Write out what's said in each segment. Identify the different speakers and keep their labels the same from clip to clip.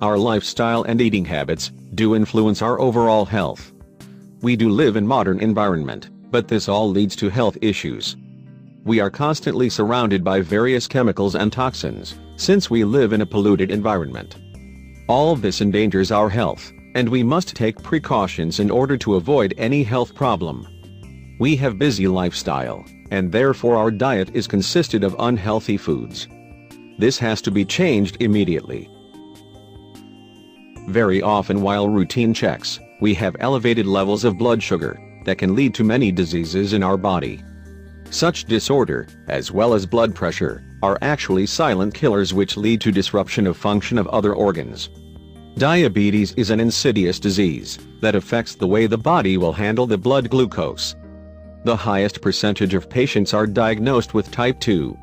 Speaker 1: Our lifestyle and eating habits do influence our overall health. We do live in modern environment, but this all leads to health issues. We are constantly surrounded by various chemicals and toxins, since we live in a polluted environment. All this endangers our health, and we must take precautions in order to avoid any health problem. We have busy lifestyle, and therefore our diet is consisted of unhealthy foods. This has to be changed immediately. Very often while routine checks, we have elevated levels of blood sugar that can lead to many diseases in our body. Such disorder, as well as blood pressure, are actually silent killers which lead to disruption of function of other organs. Diabetes is an insidious disease that affects the way the body will handle the blood glucose. The highest percentage of patients are diagnosed with type 2.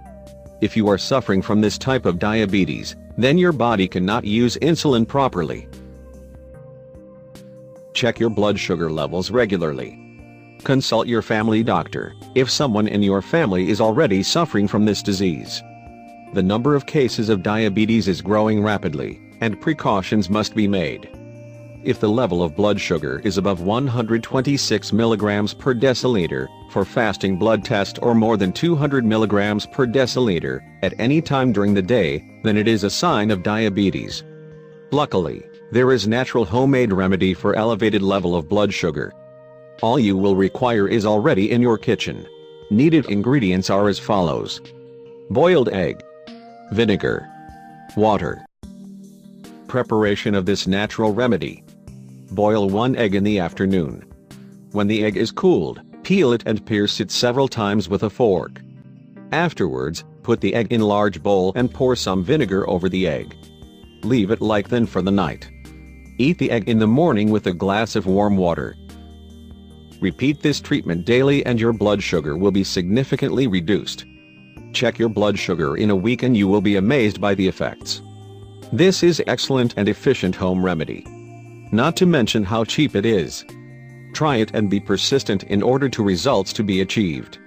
Speaker 1: If you are suffering from this type of diabetes, then your body cannot use insulin properly. Check your blood sugar levels regularly. Consult your family doctor if someone in your family is already suffering from this disease. The number of cases of diabetes is growing rapidly, and precautions must be made. If the level of blood sugar is above 126 mg per deciliter for fasting blood test or more than 200 mg per deciliter at any time during the day, then it is a sign of diabetes. Luckily, there is natural homemade remedy for elevated level of blood sugar. All you will require is already in your kitchen. Needed ingredients are as follows: boiled egg, vinegar, water. Preparation of this natural remedy. Boil 1 egg in the afternoon. When the egg is cooled, peel it and pierce it several times with a fork. Afterwards, put the egg in large bowl and pour some vinegar over the egg. Leave it like then for the night. Eat the egg in the morning with a glass of warm water. Repeat this treatment daily and your blood sugar will be significantly reduced. Check your blood sugar in a week and you will be amazed by the effects. This is excellent and efficient home remedy. Not to mention how cheap it is. Try it and be persistent in order to results to be achieved.